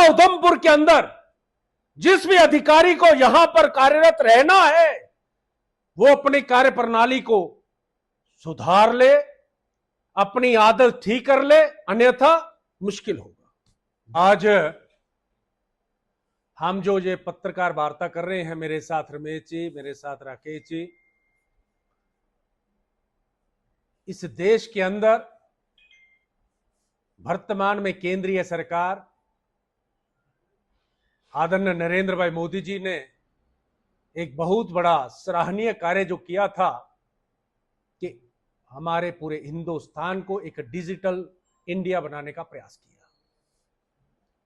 उधमपुर के अंदर जिस भी अधिकारी को यहां पर कार्यरत रहना है वो अपनी कार्य प्रणाली को सुधार ले, अपनी आदत ठीक कर ले, अन्यथा मुश्किल होगा। आज हम जो ये पत्रकार वार्ता कर रहे हैं, मेरे साथ रमेश जी, मेरे साथ राकेश जी, इस देश के अंदर वर्तमान में केंद्रीय सरकार आदरणीय नरेंद्र भाई मोदी जी ने एक बहुत बड़ा सराहनीय कार्य जो किया था कि हमारे पूरे हिंदुस्तान को एक डिजिटल इंडिया बनाने का प्रयास किया।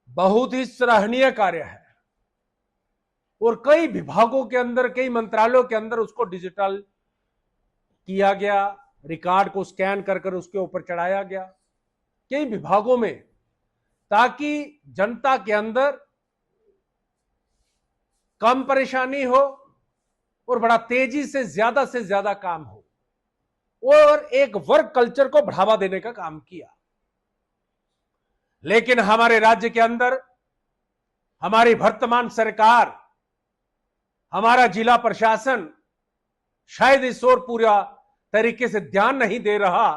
बहुत ही सराहनीय कार्य है और कई विभागों के अंदर, कई मंत्रालयों के अंदर उसको डिजिटल किया गया, रिकॉर्ड को स्कैन कर कर उसके ऊपर चढ़ाया गया कई विभागों में, ताकि जनता के अंदर कम परेशानी हो और बड़ा तेजी से ज्यादा काम हो और एक वर्क कल्चर को बढ़ावा देने का काम किया। लेकिन हमारे राज्य के अंदर हमारी वर्तमान सरकार, हमारा जिला प्रशासन शायद इस ओर पूरा तरीके से ध्यान नहीं दे रहा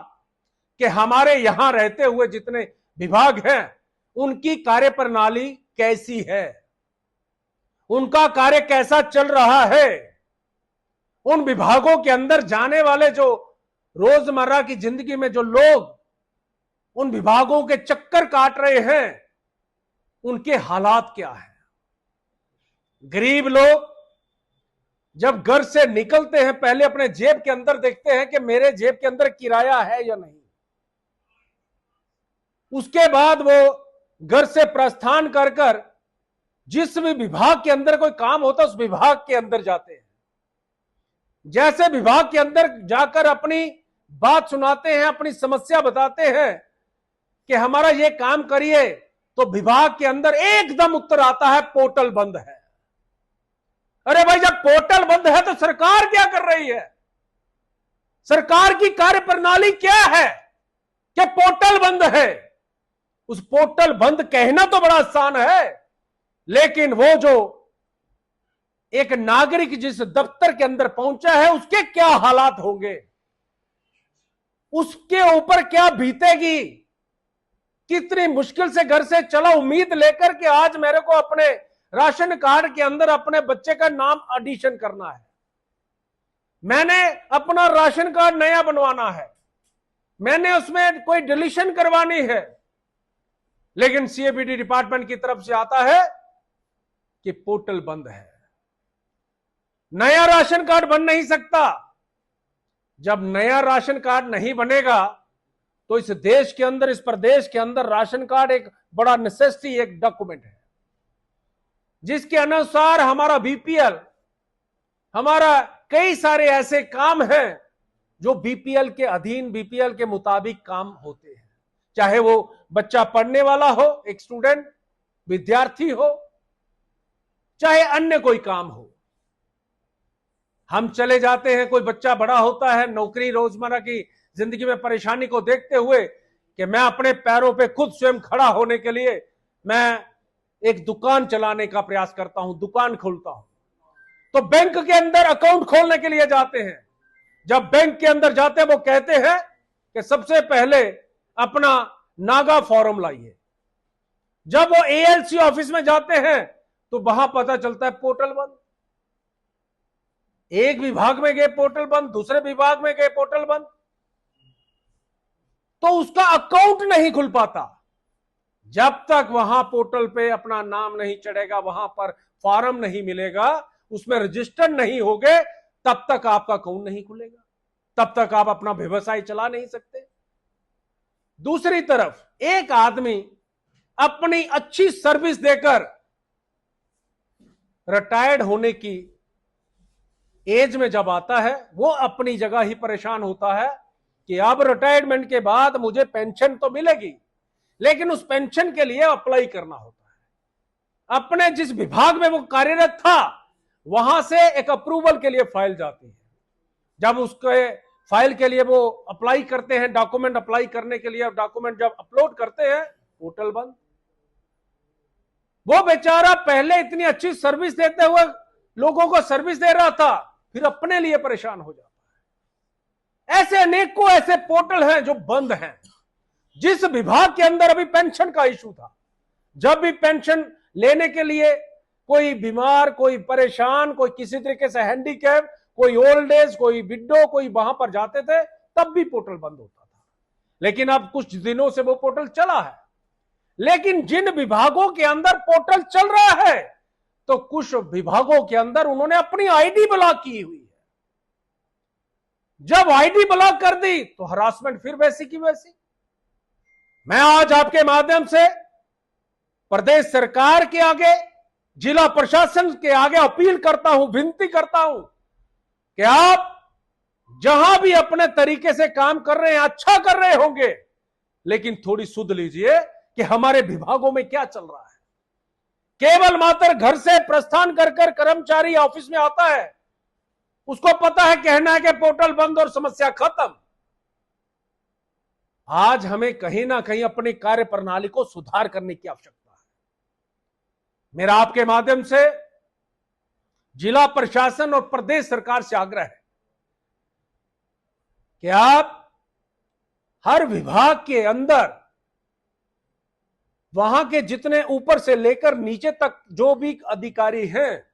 कि हमारे यहां रहते हुए जितने विभाग हैं उनकी कार्यप्रणाली कैसी है, उनका कार्य कैसा चल रहा है। उन विभागों के अंदर जाने वाले जो रोजमर्रा की जिंदगी में जो लोग उन विभागों के चक्कर काट रहे हैं, उनके हालात क्या है। गरीब लोग जब घर से निकलते हैं पहले अपने जेब के अंदर देखते हैं कि मेरे जेब के अंदर किराया है या नहीं। उसके बाद वो घर से प्रस्थान कर कर जिस भी विभाग के अंदर कोई काम होता है उस विभाग के अंदर जाते हैं। जैसे विभाग के अंदर जाकर अपनी बात सुनाते हैं, अपनी समस्या बताते हैं कि हमारा ये काम करिए, तो विभाग के अंदर एकदम उत्तर आता है पोर्टल बंद है। अरे भाई, जब पोर्टल बंद है तो सरकार क्या कर रही है? सरकार की कार्यप्रणाली क्या है कि पोर्टल बंद है? उस पोर्टल बंद कहना तो बड़ा आसान है, लेकिन वो जो एक नागरिक जिस दफ्तर के अंदर पहुंचा है उसके क्या हालात होंगे, उसके ऊपर क्या बीतेगी, कितनी मुश्किल से घर से चला उम्मीद लेकर के आज मेरे को अपने राशन कार्ड के अंदर अपने बच्चे का नाम एडिशन करना है, मैंने अपना राशन कार्ड नया बनवाना है, मैंने उसमें कोई डिलीशन करवानी है, लेकिन सीएबीडी डिपार्टमेंट की तरफ से आता है कि पोर्टल बंद है। नया राशन कार्ड बन नहीं सकता। जब नया राशन कार्ड नहीं बनेगा तो इस देश के अंदर, इस प्रदेश के अंदर राशन कार्ड एक बड़ा नेसेसिटी, एक डॉक्यूमेंट है जिसके अनुसार हमारा बीपीएल, हमारा कई सारे ऐसे काम हैं जो बीपीएल के अधीन, बीपीएल के मुताबिक काम होते हैं। चाहे वो बच्चा पढ़ने वाला हो, एक स्टूडेंट, विद्यार्थी हो, चाहे अन्य कोई काम हो। हम चले जाते हैं, कोई बच्चा बड़ा होता है, नौकरी, रोजमर्रा की जिंदगी में परेशानी को देखते हुए कि मैं अपने पैरों पे खुद स्वयं खड़ा होने के लिए मैं एक दुकान चलाने का प्रयास करता हूं, दुकान खोलता हूं, तो बैंक के अंदर अकाउंट खोलने के लिए जाते हैं। जब बैंक के अंदर जाते हैं वो कहते हैं कि सबसे पहले अपना नागा फॉर्म लाइए। जब वो एएलसी ऑफिस में जाते हैं तो वहां पता चलता है पोर्टल बंद। एक विभाग में गए पोर्टल बंद, दूसरे विभाग में गए पोर्टल बंद, तो उसका अकाउंट नहीं खुल पाता। जब तक वहां पोर्टल पे अपना नाम नहीं चढ़ेगा, वहां पर फॉर्म नहीं मिलेगा, उसमें रजिस्टर नहीं होगे, तब तक आपका अकाउंट नहीं खुलेगा, तब तक आप अपना व्यवसाय चला नहीं सकते। दूसरी तरफ एक आदमी अपनी अच्छी सर्विस देकर रिटायर्ड होने की एज में जब आता है, वो अपनी जगह ही परेशान होता है कि अब रिटायरमेंट के बाद मुझे पेंशन तो मिलेगी, लेकिन उस पेंशन के लिए अप्लाई करना होता है। अपने जिस विभाग में वो कार्यरत था वहां से एक अप्रूवल के लिए फाइल जाती है। जब उसके फाइल के लिए वो अप्लाई करते हैं, डॉक्यूमेंट अप्लाई करने के लिए, डॉक्यूमेंट जब अपलोड करते हैं, पोर्टल बंद। वो बेचारा पहले इतनी अच्छी सर्विस देते हुए लोगों को सर्विस दे रहा था, फिर अपने लिए परेशान हो जाता है। ऐसे अनेकों ऐसे पोर्टल हैं जो बंद हैं। जिस विभाग के अंदर अभी पेंशन का इशू था, जब भी पेंशन लेने के लिए कोई बीमार, कोई परेशान, कोई किसी तरीके से हैंडीकैप, कोई ओल्ड एज, कोई विडो, कोई वहां पर जाते थे, तब भी पोर्टल बंद होता था। लेकिन अब कुछ दिनों से वो पोर्टल चला है। लेकिन जिन विभागों के अंदर पोर्टल चल रहा है, तो कुछ विभागों के अंदर उन्होंने अपनी आईडी ब्लॉक की हुई है। जब आईडी ब्लॉक कर दी तो हरासमेंट फिर वैसी की वैसी। मैं आज आपके माध्यम से प्रदेश सरकार के आगे, जिला प्रशासन के आगे अपील करता हूं, विनती करता हूं कि आप जहां भी अपने तरीके से काम कर रहे हैं, अच्छा कर रहे होंगे, लेकिन थोड़ी सुध लीजिए कि हमारे विभागों में क्या चल रहा है। केवल मात्र घर से प्रस्थान कर कर्मचारी ऑफिस में आता है, उसको पता है, कहना है कि पोर्टल बंद और समस्या खत्म। आज हमें कहीं ना कहीं अपनी कार्य प्रणाली को सुधार करने की आवश्यकता है। मेरा आपके माध्यम से जिला प्रशासन और प्रदेश सरकार से आग्रह है कि आप हर विभाग के अंदर वहां के जितने ऊपर से लेकर नीचे तक जो भी अधिकारी हैं,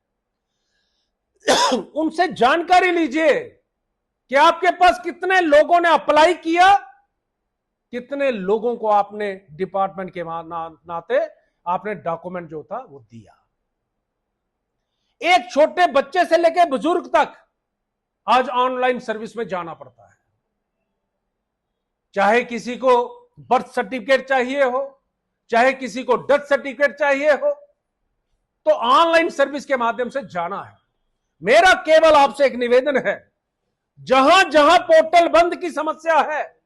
उनसे जानकारी लीजिए कि आपके पास कितने लोगों ने अप्लाई किया, कितने लोगों को आपने डिपार्टमेंट के नाते आपने डॉक्यूमेंट जो था वो दिया। एक छोटे बच्चे से लेकर बुजुर्ग तक आज ऑनलाइन सर्विस में जाना पड़ता है। चाहे किसी को बर्थ सर्टिफिकेट चाहिए हो, चाहे किसी को डेथ सर्टिफिकेट चाहिए हो, तो ऑनलाइन सर्विस के माध्यम से जाना है। मेरा केवल आपसे एक निवेदन है, जहां जहां पोर्टल बंद की समस्या है,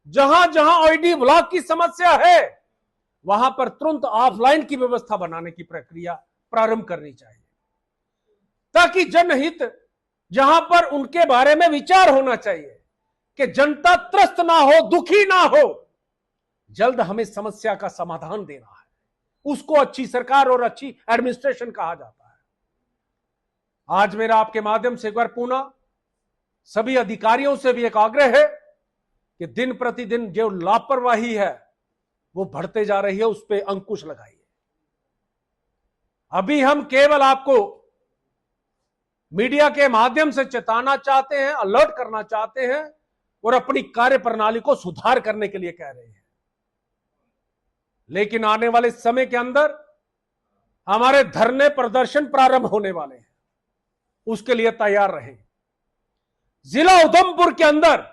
जहां जहां आईडी ब्लॉक की समस्या है, वहां पर तुरंत ऑफलाइन की व्यवस्था बनाने की प्रक्रिया प्रारंभ करनी चाहिए, ताकि जनहित जहां पर उनके बारे में विचार होना चाहिए कि जनता त्रस्त ना हो, दुखी ना हो। जल्द हमें समस्या का समाधान देना है, उसको अच्छी सरकार और अच्छी एडमिनिस्ट्रेशन कहा जाता है। आज मेरा आपके माध्यम से एक बार पुनः सभी अधिकारियों से भी एक आग्रह है कि दिन प्रतिदिन जो लापरवाही है वो बढ़ते जा रही है, उस पर अंकुश लगाइए। अभी हम केवल आपको मीडिया के माध्यम से चेताना चाहते हैं, अलर्ट करना चाहते हैं और अपनी कार्य प्रणाली को सुधार करने के लिए कह रहे हैं। लेकिन आने वाले समय के अंदर हमारे धरने प्रदर्शन प्रारंभ होने वाले हैं, उसके लिए तैयार रहें। जिला उधमपुर के अंदर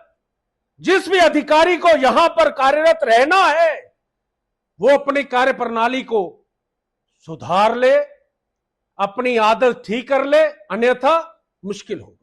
जिस भी अधिकारी को यहां पर कार्यरत रहना है, वो अपनी कार्य प्रणाली को सुधार ले, अपनी आदत ठीक कर ले, अन्यथा मुश्किल हो।